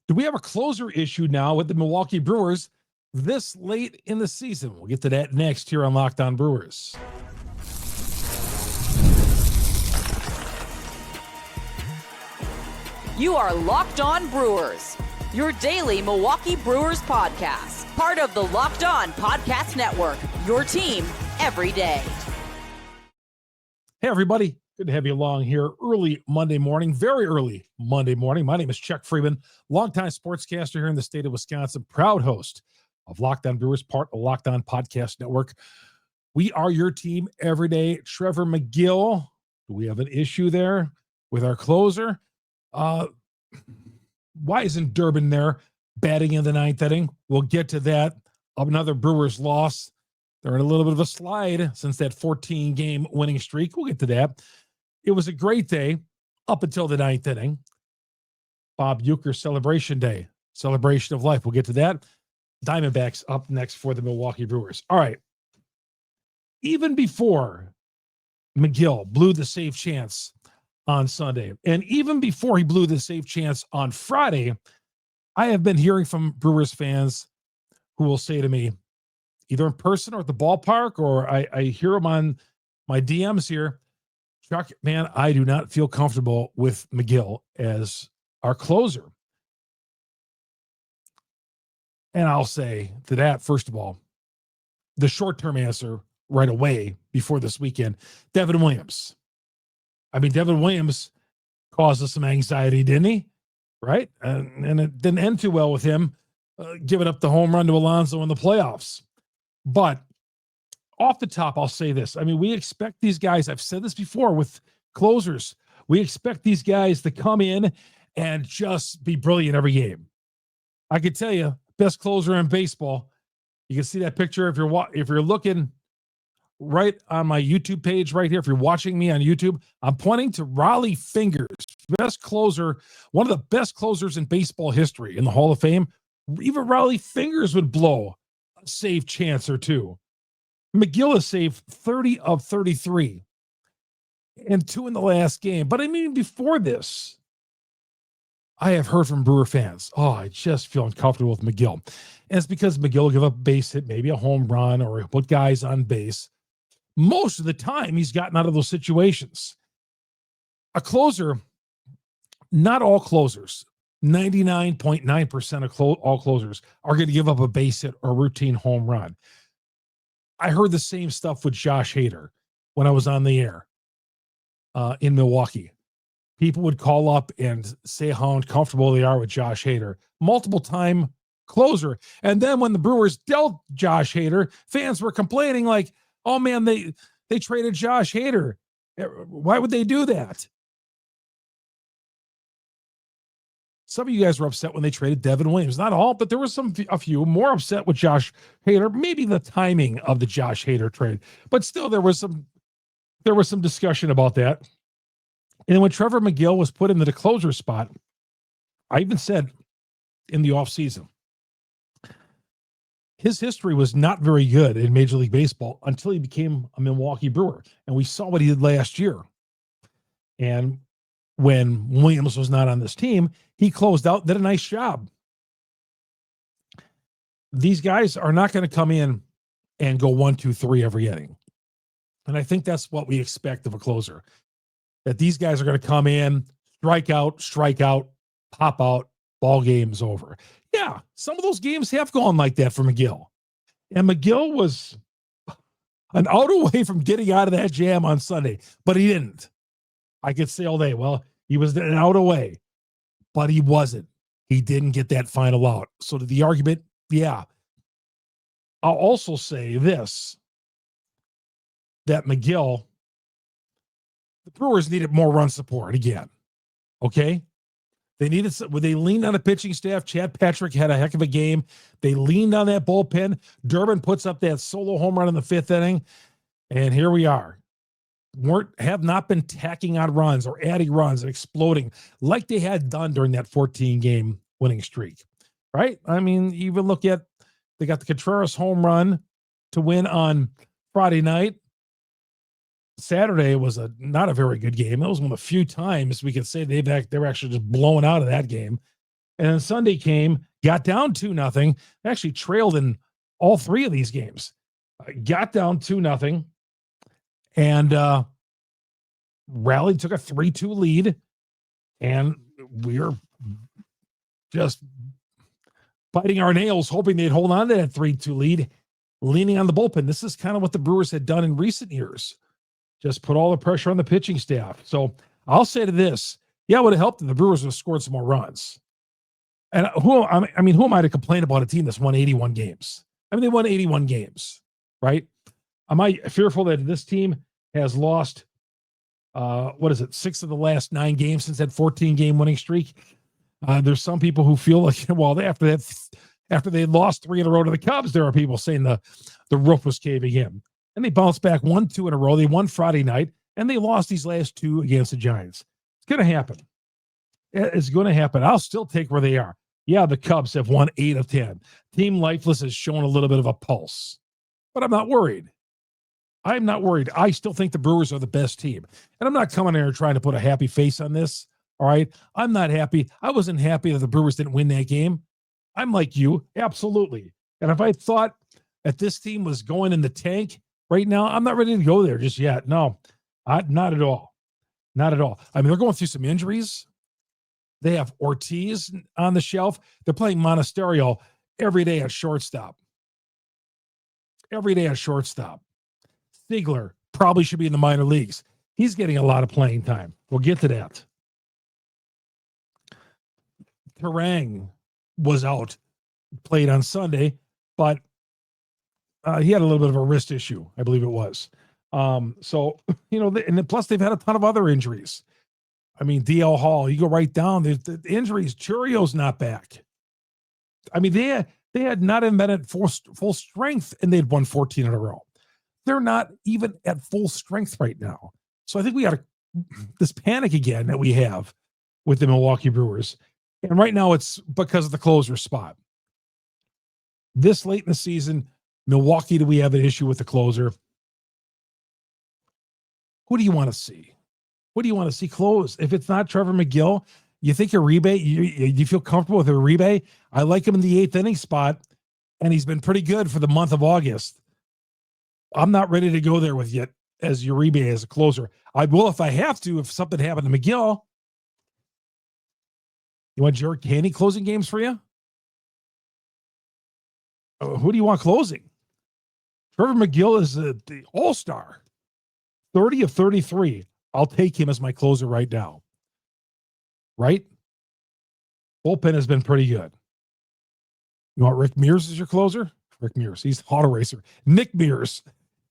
Do we have a closer issue now with the Milwaukee Brewers this late in the season? We'll get to that next here on Locked On Brewers. You are Locked On Brewers, your daily Milwaukee Brewers podcast, part of the Locked On Podcast Network, your team every day. Hey, everybody. Good to have you along here early Monday morning, very early Monday morning. My name is Chuck Freimund, longtime sportscaster here in the state of Wisconsin, proud host of Locked On Brewers, part of the Locked On Podcast Network. We are your team every day. Trevor McGill, do we have an issue there with our closer? Why isn't Durbin there batting in the ninth inning? We'll get to that. Another Brewers loss. They're in a little bit of a slide since that 14-game winning streak. We'll get to that. It was a great day up until the ninth inning. Bob Uecker celebration day, celebration of life. We'll get to that. Diamondbacks up next for the Milwaukee Brewers. All right. Even before Megill blew the save chance on Sunday, and even before he blew the save chance on Friday, I have been hearing from Brewers fans who will say to me, either in person or at the ballpark, or I hear them on my DMs here, Chuck, man, I do not feel comfortable with Megill as our closer. And I'll say to that, first of all, the short-term answer right away before this weekend, Devin Williams. I mean, Devin Williams caused us some anxiety, didn't he? Right? And it didn't end too well with him giving up the home run to Alonso in the playoffs. But off the top, I'll say this. I mean, we expect these guys, I've said this before with closers, we expect these guys to come in and just be brilliant every game. I can tell you, best closer in baseball. You can see that picture if you're looking right on my YouTube page right here. If you're watching me on YouTube, I'm pointing to Raleigh Fingers, best closer, one of the best closers in baseball history in the Hall of Fame. Even Raleigh Fingers would blow a save chance or two. Megill has saved 30 of 33 and 2 in the last game. But I mean, before this, I have heard from Brewer fans, I just feel uncomfortable with Megill. And it's because Megill will give up a base hit, maybe a home run, or put guys on base. Most of the time, he's gotten out of those situations. A closer, not all closers, 99.9% of all closers are going to give up a base hit or routine home run. I heard the same stuff with Josh Hader when I was on the air in Milwaukee. People would call up and say how uncomfortable they are with Josh Hader, multiple-time closer. And then when the Brewers dealt Josh Hader, fans were complaining like, oh, man, they traded Josh Hader. Why would they do that? Some of you guys were upset when they traded Devin Williams. Not all, but there was a few more upset with Josh Hader. Maybe the timing of the Josh Hader trade, but still there was some discussion about that. And when Trevor McGill was put into the closer spot, I even said in the offseason, his history was not very good in Major League Baseball until he became a Milwaukee Brewer. And we saw what he did last year. And when Williams was not on this team, he closed out, did a nice job. These guys are not going to come in and go 1, 2, 3 every inning. And I think that's what we expect of a closer. That these guys are going to come in, strike out, pop out, ball game's over. Yeah, some of those games have gone like that for Megill. And Megill was an out away from getting out of that jam on Sunday, but he didn't. I could say all day, well, he was an out away, but he wasn't. He didn't get that final out. So to the argument, yeah. I'll also say this, that Megill, the Brewers needed more run support again. Okay? They leaned on the pitching staff. Chad Patrick had a heck of a game. They leaned on that bullpen. Durbin puts up that solo home run in the 5th inning. And here we are. Have not been tacking on runs or adding runs and exploding like they had done during that 14-game winning streak. Right? I mean, even look at, they got the Contreras home run to win on Friday night. Saturday was not a very good game. That was one of the few times we could say they were actually just blown out of that game. And then Sunday came, got down 2-0, actually trailed in all three of these games. Got down 2-0 and rallied, took a 3-2 lead. And we're just biting our nails, hoping they'd hold on to that 3-2 lead, leaning on the bullpen. This is kind of what the Brewers had done in recent years. Just put all the pressure on the pitching staff. So I'll say to this, yeah, it would have helped if the Brewers would have scored some more runs. And who am I to complain about a team that's won 81 games? I mean, they won 81 games, right? Am I fearful that this team has lost, 6 of the last 9 games since that 14-game winning streak? There's some people who feel like, well, after they lost 3 in a row to the Cubs, there are people saying the roof was caving in. And they bounced back 1-2 in a row. They won Friday night, and they lost these last 2 against the Giants. It's going to happen. It's going to happen. I'll still take where they are. Yeah, the Cubs have won 8 of 10. Team Lifeless has shown a little bit of a pulse, but I'm not worried. I'm not worried. I still think the Brewers are the best team. And I'm not coming here trying to put a happy face on this. All right. I'm not happy. I wasn't happy that the Brewers didn't win that game. I'm like you. Absolutely. And if I thought that this team was going in the tank right now, I'm not ready to go there just yet. No, not at all. Not at all. I mean, they're going through some injuries. They have Ortiz on the shelf. They're playing Monasterio every day at shortstop. Every day at shortstop. Stigler probably should be in the minor leagues. He's getting a lot of playing time. We'll get to that. Terang was out, played on Sunday, but he had a little bit of a wrist issue, I believe it was. And then plus they've had a ton of other injuries. I mean, DL Hall, you go right down, the injuries. Churio's not back. I mean, they had not even been at full strength, and they'd won 14 in a row. They're not even at full strength right now. So I think we got this panic again that we have with the Milwaukee Brewers. And right now it's because of the closer spot. This late in the season, Milwaukee, do we have an issue with the closer? Who do you want to see? What do you want to see close? If it's not Trevor McGill, you think Uribe, you feel comfortable with Uribe? I like him in the 8th inning spot, and he's been pretty good for the month of August. I'm not ready to go there with yet as Uribe as a closer. I will if I have to, if something happened to McGill. You want Jared Caney closing games for you? Who do you want closing? Trevor McGill is the all-star. 30 of 33. I'll take him as my closer right now. Right? Bullpen has been pretty good. You want Rick Mears as your closer? Rick Mears. He's auto racer. Nick Mears.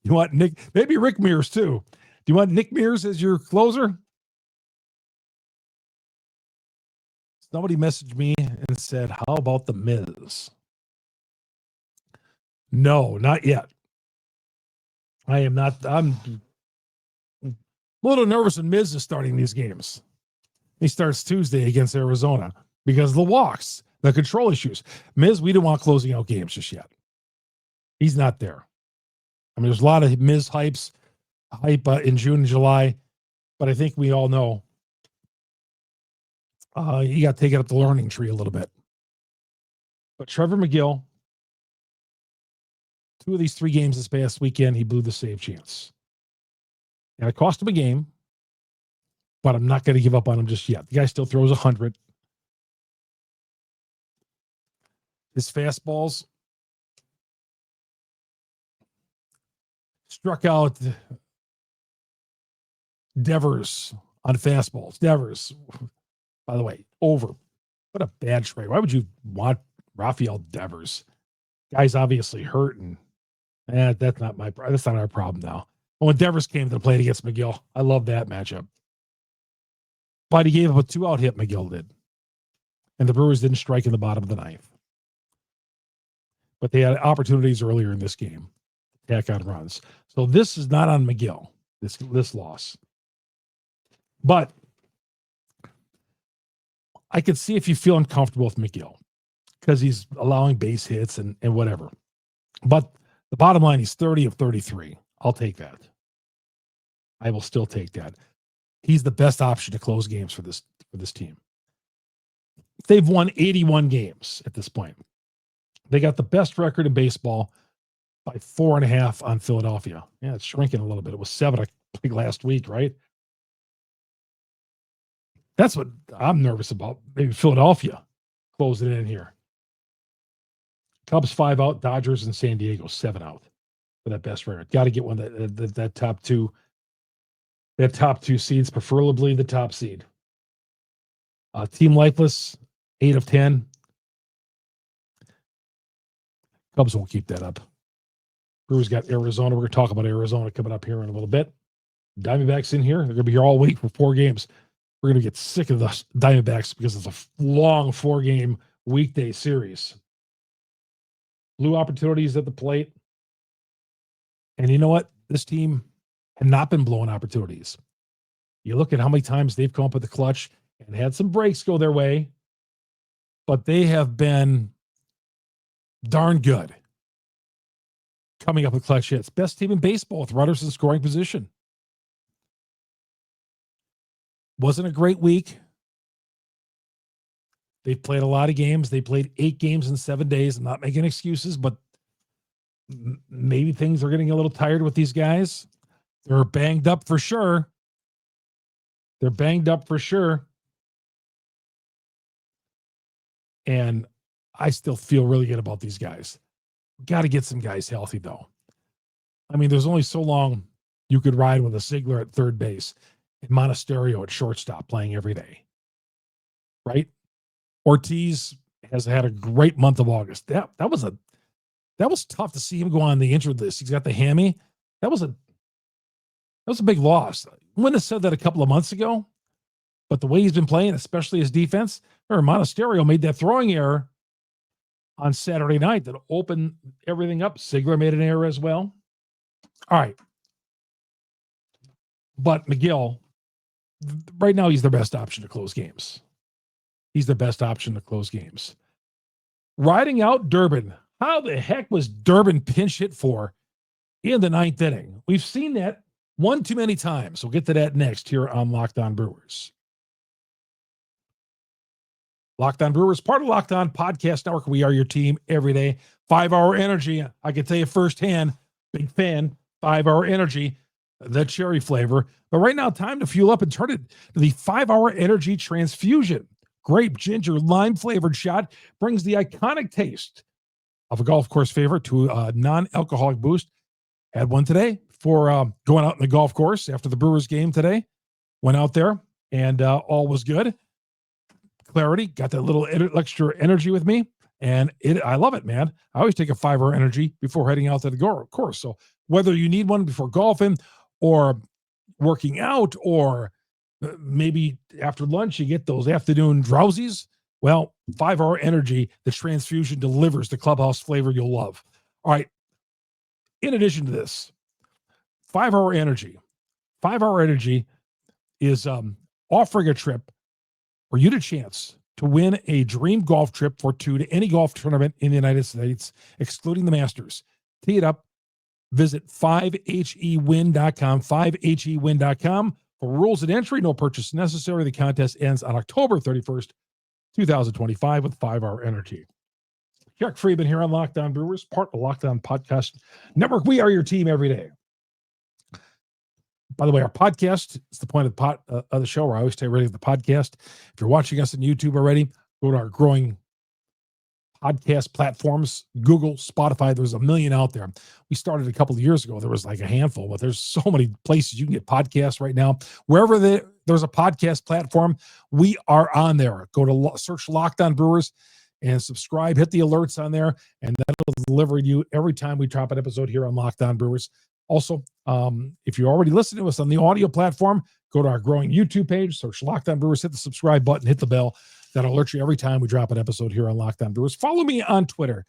You want Nick? Maybe Rick Mears too. Do you want Nick Mears as your closer? Somebody messaged me and said, how about the Miz? No, not yet. I am not. I'm a little nervous when Miz is starting these games. He starts Tuesday against Arizona because of the walks, the control issues. Miz, we don't want closing out games just yet. He's not there. I mean, there's a lot of Miz hype in June and July, but I think we all know you got to take it up the learning tree a little bit. But Trevor McGill, 2 of these 3 games this past weekend, he blew the save chance. And it cost him a game, but I'm not going to give up on him just yet. The guy still throws 100. His fastballs struck out Devers on fastballs. Devers, by the way, over. What a bad trade. Why would you want Rafael Devers? Guy's obviously hurt, and that's not our problem now. But when Devers came to the plate against McGill, I love that matchup. But he gave up a 2-out hit, McGill did. And the Brewers didn't strike in the bottom of the 9th. But they had opportunities earlier in this game. Tack on runs. So this is not on McGill, this loss. But I could see if you feel uncomfortable with McGill because he's allowing base hits and whatever. But the bottom line, he's 30 of 33. I'll take that. I will still take that. He's the best option to close games for this team. they've won 81 games at this point. They got the best record in baseball by 4.5 on Philadelphia. Yeah, it's shrinking a little bit. It was 7, I think, last week, right? That's what I'm nervous about. Maybe Philadelphia closing it in here. Cubs 5 out, Dodgers and San Diego 7 out for that best record. Got to get one that top two. That top 2 seeds, preferably the top seed. Team Lifeless, 8 of 10. Cubs won't keep that up. Brewers got Arizona. We're going to talk about Arizona coming up here in a little bit. Diamondbacks in here. They're going to be here all week for 4 games. We're going to get sick of the Diamondbacks because it's a long 4-game weekday series. Blue opportunities at the plate. And you know what? This team had not been blowing opportunities. You look at how many times they've come up with the clutch and had some breaks go their way, but they have been darn good coming up with clutch hits. Best team in baseball with runners in scoring position. Wasn't a great week. They've played a lot of games. They played 8 games in 7 days. I'm not making excuses, but maybe things are getting a little tired with these guys. They're banged up for sure. And I still feel really good about these guys. Got to get some guys healthy, though. I mean, there's only so long you could ride with a Ziegler at third base and Monasterio at shortstop playing every day. Right? Ortiz has had a great month of August. That was tough to see him go on the injured list. He's got the hammy. That was a big loss. I wouldn't have said that a couple of months ago, but the way he's been playing, especially his defense, Monasterio made that throwing error on Saturday night that opened everything up. Ziegler made an error as well. All right. But Megill, right now, he's their best option to close games. Riding out Durbin. How the heck was Durbin pinch hit for in the 9th inning? We've seen that one too many times. We'll get to that next here on Locked On Brewers. Locked On Brewers, part of Locked On Podcast Network. We are your team every day. 5-Hour Energy. I can tell you firsthand, big fan, 5-Hour Energy, the cherry flavor. But right now, time to fuel up and turn it to the 5-Hour Energy Transfusion. Grape, ginger, lime flavored shot brings the iconic taste of a golf course favorite to a non-alcoholic boost. Had one today for going out in the golf course after the Brewers game today. Went out there and all was good. Clarity, got that little extra energy with me, and I love it, man. I always take a 5-Hour Energy before heading out to the course. So whether you need one before golfing or working out or maybe after lunch you get those afternoon drowsies, well, 5-Hour Energy, the transfusion delivers the clubhouse flavor you'll love. All right. In addition to this, 5-Hour Energy. 5-Hour Energy is offering a trip for you to chance to win a dream golf trip for 2 to any golf tournament in the United States, excluding the Masters. Tee it up. Visit 5hewin.com, 5hewin.com for rules and entry. No purchase necessary. The contest ends on October 31st, 2025 with 5-Hour Energy. Chuck Freimund here on Locked On Brewers, part of the Locked On Podcast Network. We are your team every day. By the way, our podcast is the point of the show where I always stay ready with the podcast. If you're watching us on YouTube already, go to our growing podcast platforms, Google, Spotify. There's a million out there. We started a couple of years ago. There was like a handful, but there's so many places you can get podcasts right now. Wherever there's a podcast platform, we are on there. Go to search Locked On Brewers and subscribe. Hit the alerts on there, and that'll deliver you every time we drop an episode here on Locked On Brewers. Also, if you already listen to us on the audio platform, go to our growing YouTube page, search Locked On Brewers, hit the subscribe button, hit the bell. That'll alert you every time we drop an episode here on Locked On Brewers. Follow me on Twitter.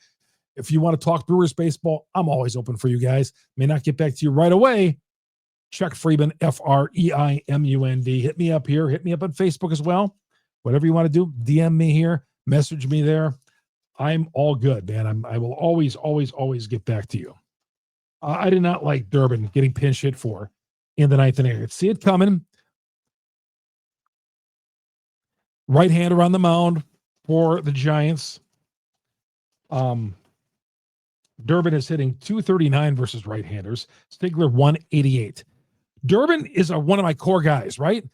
If you want to talk Brewers baseball, I'm always open for you guys. May not get back to you right away. Chuck Freimund, Freimund. Hit me up here. Hit me up on Facebook as well. Whatever you want to do, DM me here. Message me there. I'm all good, man. I will always, always, always get back to you. I did not like Durbin getting pinch hit for in the 9th inning. I could see it coming. Right-hander on the mound. for the Giants. Durbin is hitting 239 versus right-handers. Stigler 188. Durbin is one of my core guys, right?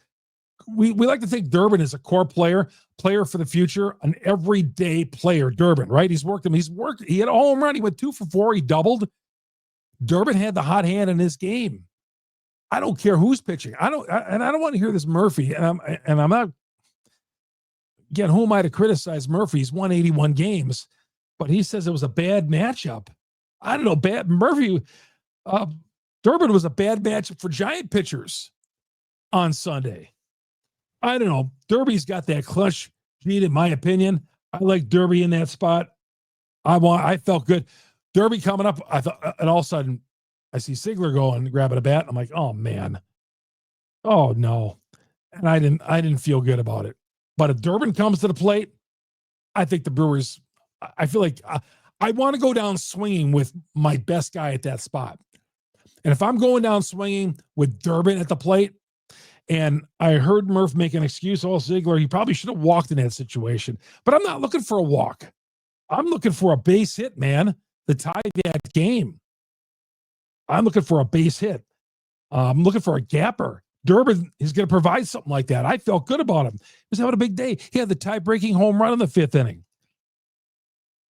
We like to think Durbin is a core player for the future, an everyday player. Durbin, right? He's worked him. He had a home run. He went 2 for 4. He doubled. Durbin had the hot hand in his game. I don't care who's pitching. I don't want to hear this Murphy. And I'm not. Again, who am I to criticize Murphy? He's won 81 games, but he says it was a bad matchup. I don't know. Durbin was a bad matchup for Giant pitchers on Sunday. I don't know. Derby's got that clutch beat, in my opinion. I like Derby in that spot. I felt good. Derby coming up, I thought, and all of a sudden, I see Sigler going, grabbing a bat. And I'm like, oh man, oh no, and I didn't feel good about it. But if Durbin comes to the plate, I think the Brewers. I feel like I want to go down swinging with my best guy at that spot. And if I'm going down swinging with Durbin at the plate, and I heard Murph make an excuse, Ziegler, he probably should have walked in that situation. But I'm not looking for a walk. I'm looking for a base hit, man, to tie that game. I'm looking for a base hit. I'm looking for a gapper. Durbin is going to provide something like that. I felt good about him. He was having a big day. He had the tie-breaking home run in the 5th inning.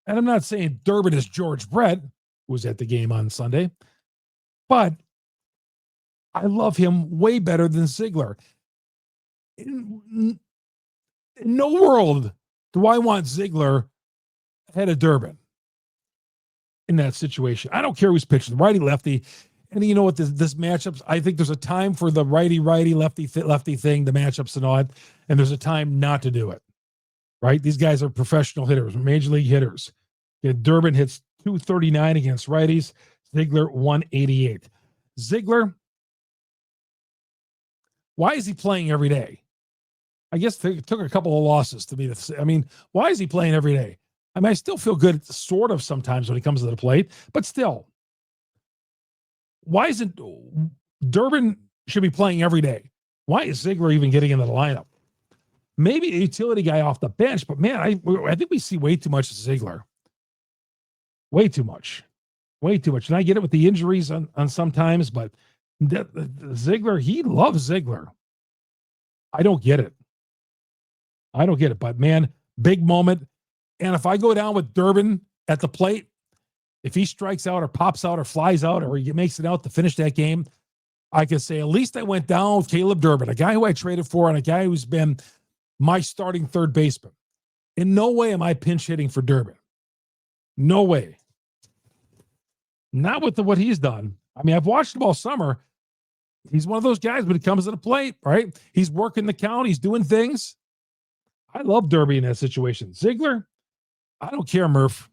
And I'm not saying Durbin is George Brett, who was at the game on Sunday, but I love him way better than Ziegler. In no world do I want Ziegler ahead of Durbin in that situation. I don't care who's pitching, righty, lefty. And you know what, this matchups, I think there's a time for the righty, lefty thing, the matchups and all that, and there's a time not to do it, right? These guys are professional hitters, major league hitters. Yeah, Durbin hits 239 against righties, Ziegler 188. Ziegler, why is he playing every day? I guess it took a couple of losses to me. I mean, why is he playing every day? I mean, I still feel good sort of sometimes when he comes to the plate, but still. Why isn't Durbin should be playing every day? Why is Ziegler even getting into the lineup? Maybe a utility guy off the bench, but man, I think we see way too much of Ziegler. Way too much. And I get it with the injuries on sometimes, but Ziegler, he loves Ziegler. I don't get it. But man, big moment. And if I go down with Durbin at the plate, if he strikes out or pops out or flies out or he makes it out to finish that game, I can say at least I went down with Caleb Durbin, a guy who I traded for and a guy who's been my starting third baseman. In no way am I pinch hitting for Durbin. No way. Not with what he's done. I mean, I've watched him all summer. He's one of those guys when it comes to the plate, right? He's working the count. He's doing things. I love Derby in that situation. Ziegler, I don't care, Murph.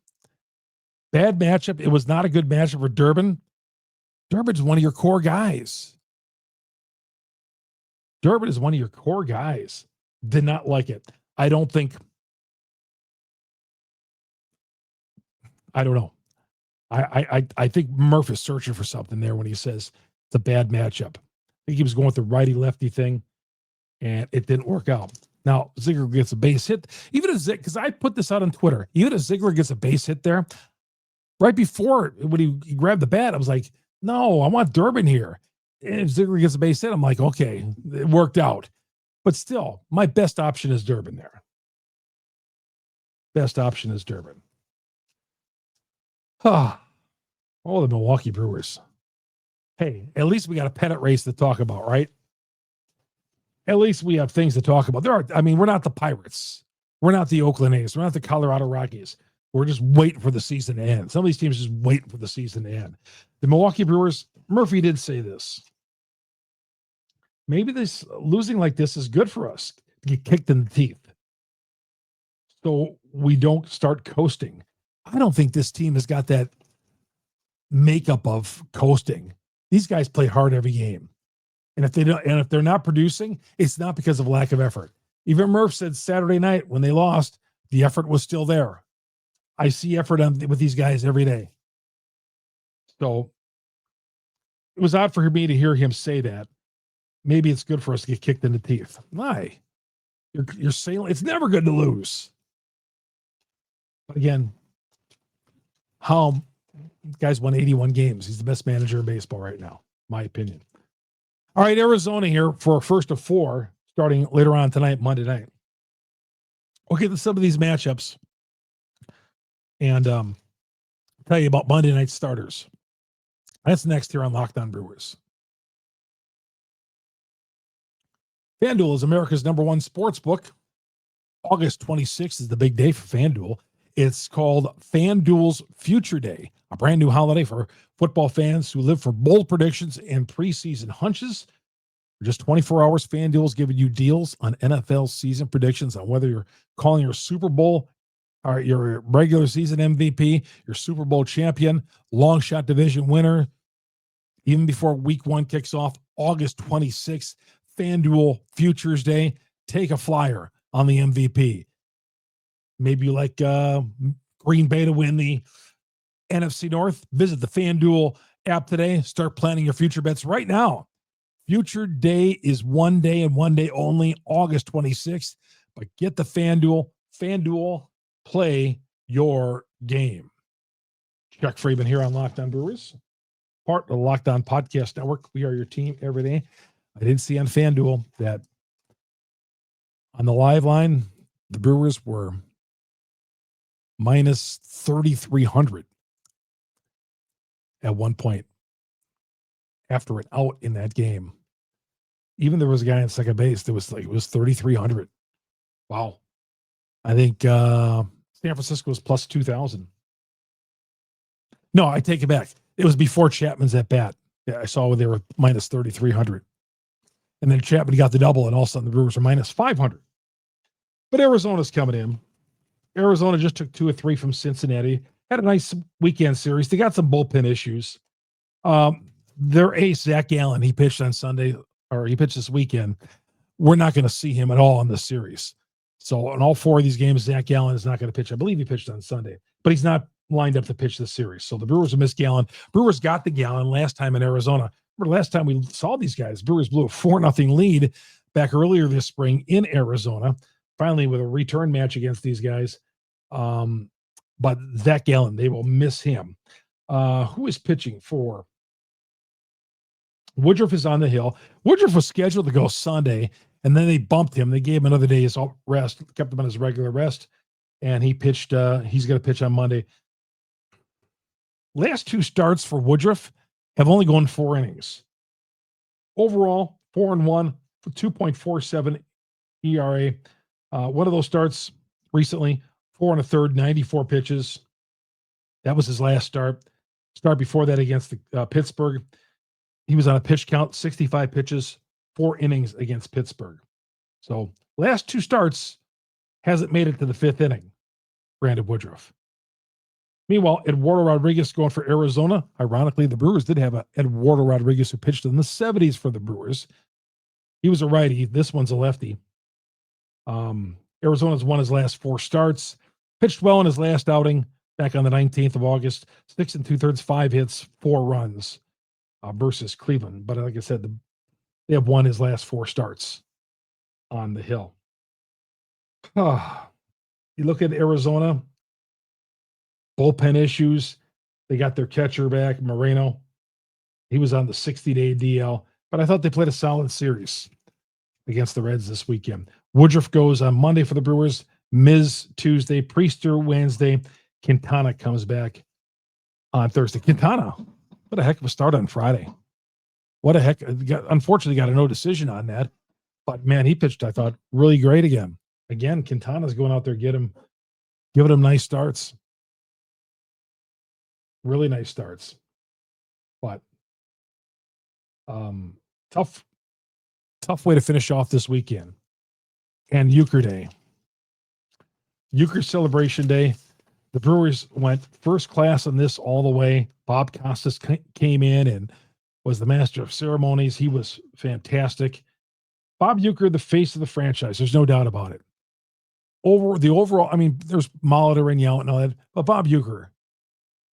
Bad matchup. It was not a good matchup for Durbin. Durbin's one of your core guys. Durbin is one of your core guys. Did not like it. I don't know. I think Murph is searching for something there when he says it's a bad matchup. I think he was going with the righty-lefty thing, and it didn't work out. Now, Ziegler gets a base hit. Even if because I put this out on Twitter, even if Ziegler gets a base hit there, right before when he grabbed the bat, I was like, no, I want Durbin here. And if Ziegler gets a base hit, I'm like, okay, it worked out. But still, my best option is Durbin there. Best option is Durbin. Oh, the Milwaukee Brewers. Hey, at least we got a pennant race to talk about, right? At least we have things to talk about. We're not the Pirates. We're not the Oakland A's. We're not the Colorado Rockies. We're just waiting for the season to end. Some of these teams are just waiting for the season to end. The Milwaukee Brewers, Murphy did say this. Maybe this losing like this is good for us to get kicked in the teeth. So we don't start coasting. I don't think this team has got that makeup of coasting. These guys play hard every game. And if they don't, and if they're not producing, it's not because of lack of effort. Even Murph said Saturday night when they lost, the effort was still there. I see effort with these guys every day. So it was odd for me to hear him say that. Maybe it's good for us to get kicked in the teeth. Why? You're saying it's never good to lose. But again, how guys won 81 games. He's the best manager in baseball right now, my opinion. All right, Arizona here for a first of four, starting later on tonight, Monday night. We'll get to some of these matchups and tell you about Monday night starters. That's next here on Locked On Brewers. FanDuel is America's #1 sports book. August 26th is the big day for FanDuel. It's called FanDuel's Future Day, a brand new holiday for football fans who live for bold predictions and preseason hunches. For just 24 hours, FanDuel's giving you deals on NFL season predictions on whether you're calling your Super Bowl or your regular season MVP, your Super Bowl champion, long shot division winner. Even before week 1 kicks off, August 26th, FanDuel Futures Day. Take a flyer on the MVP. Maybe you like Green Bay to win the NFC North. Visit the FanDuel app today. Start planning your future bets right now. Future Day is one day and one day only, August 26th. But get the FanDuel. FanDuel, play your game. Chuck Freimund here on Locked On Brewers, part of the Locked On Podcast Network. We are your team every day. I did see on FanDuel that on the live line, the Brewers were minus 3,300 at one point after an out in that game. Even there was a guy in second base that was it was 3,300. Wow. I think San Francisco was plus 2,000. No, I take it back. It was before Chapman's at bat. Yeah, I saw where they were minus 3,300. And then Chapman got the double, and all of a sudden the Brewers are minus 500. But Arizona's coming in. Arizona just took 2 or 3 from Cincinnati. Had a nice weekend series. They got some bullpen issues. Their ace, Zach Gallen, he pitched on Sunday, or he pitched this weekend. We're not going to see him at all in this series. So in all 4 of these games, Zach Gallen is not going to pitch. I believe he pitched on Sunday, but he's not lined up to pitch this series. So the Brewers will miss Gallen. Brewers got the Gallen last time in Arizona. Remember last time we saw these guys, Brewers blew a 4-0 lead back earlier this spring in Arizona, finally with a return match against these guys. But Zach Gallen, they will miss him. Who is pitching for? Woodruff is on the hill. Woodruff was scheduled to go Sunday, and then they bumped him. They gave him another day's rest, kept him on his regular rest, and he pitched. He's going to pitch on Monday. Last 2 starts for Woodruff have only gone 4 innings. Overall, 4-1, 2.47 ERA. One of those starts recently, 4 1/3, 94 pitches. That was his last start. Start before that against the Pittsburgh. He was on a pitch count, 65 pitches, 4 innings against Pittsburgh. So last 2 starts, hasn't made it to the 5th inning, Brandon Woodruff. Meanwhile, Eduardo Rodriguez going for Arizona. Ironically, the Brewers did have a Eduardo Rodriguez who pitched in the 70s for the Brewers. He was a righty. This one's a lefty. Arizona's won his last 4 starts. Pitched well in his last outing back on the 19th of August. 6 2/3, 5 hits, 4 runs versus Cleveland. But like I said, they have won his last 4 starts on the hill. You look at Arizona, bullpen issues. They got their catcher back, Moreno. He was on the 60-day DL. But I thought they played a solid series against the Reds this weekend. Woodruff goes on Monday for the Brewers. Miz Tuesday, Priester Wednesday. Quintana comes back on Thursday. Quintana, what a heck of a start on Friday. What a heck. Unfortunately, got a no decision on that. But, man, he pitched, I thought, really great again. Again, Quintana's going out there, giving him nice starts. Really nice starts. But tough way to finish off this weekend. And Uecker Day. Uecker Celebration Day. The Brewers went first class on this all the way. Bob Costas came in and was the master of ceremonies. He was fantastic. Bob Uecker, the face of the franchise. There's no doubt about it. Overall, I mean, there's Molitor and Yount and all that, but Bob Uecker,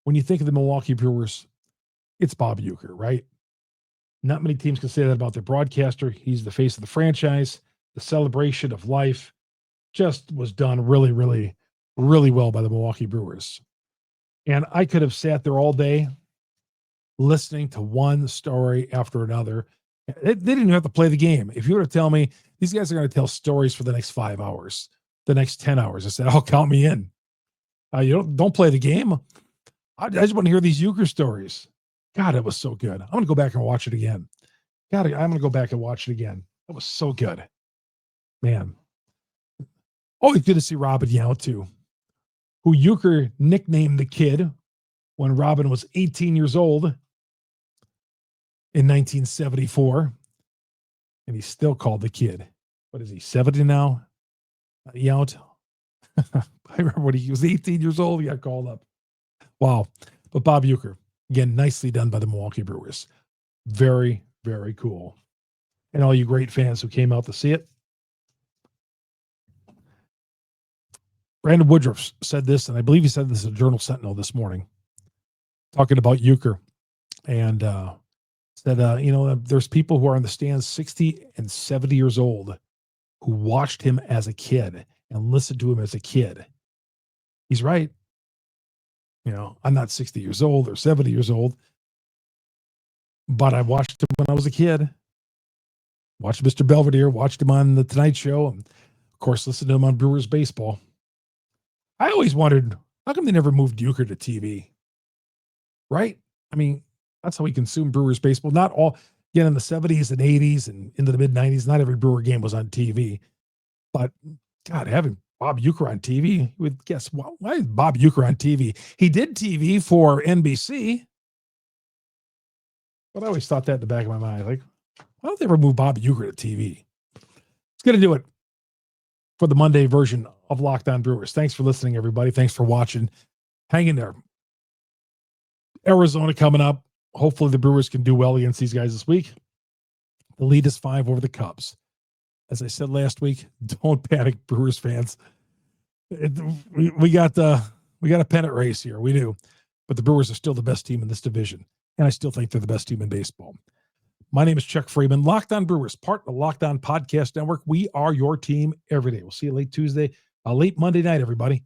when you think of the Milwaukee Brewers, it's Bob Uecker, right? Not many teams can say that about their broadcaster. He's the face of the franchise. The celebration of life just was done really, really really well by the Milwaukee Brewers. And I could have sat there all day listening to one story after another. They didn't even have to play the game. If you were to tell me these guys are going to tell stories for the next 5 hours, the next 10 hours, I said, "Oh, count me in." You don't play the game. I just want to hear these Uecker stories. God, it was so good. I'm going to go back and watch it again. God, I'm going to go back and watch it again. It was so good, man. Always good to see Robin Yount too, who Uecker nicknamed the kid when Robin was 18 years old in 1974, and he's still called the kid. What is he, 70 now? Yount. I remember when he was 18 years old, he got called up. Wow. But Bob Uecker, again, nicely done by the Milwaukee Brewers. Very, very cool. And all you great fans who came out to see it. Brandon Woodruff said this, and I believe he said this in Journal Sentinel this morning, talking about Uecker, and said, there's people who are in the stands 60 and 70 years old who watched him as a kid and listened to him as a kid. He's right. I'm not 60 years old or 70 years old, but I watched him when I was a kid. Watched Mr. Belvedere, watched him on The Tonight Show, and of course, listened to him on Brewers Baseball. I always wondered, how come they never moved Uecker to TV? Right? I mean, that's how we consumed Brewers baseball. Not all, again, in the 70s and 80s and into the mid-90s, not every Brewer game was on TV. But, God, having Bob Uecker on TV, you would guess, why is Bob Uecker on TV? He did TV for NBC. But I always thought that in the back of my mind. Like, why don't they ever move Bob Uecker to TV? It's going to do it for the Monday version of Locked On Brewers. Thanks for listening, everybody. Thanks for watching. Hang in there. Arizona coming up. Hopefully the Brewers can do well against these guys this week. The lead is 5 over the Cubs. As I said last week, don't panic, Brewers fans. We got a pennant race here. We do. But the Brewers are still the best team in this division. And I still think they're the best team in baseball. My name is Chuck Freimund, Locked On Brewers, part of the Locked On Podcast Network. We are your team every day. We'll see you late Monday night, everybody.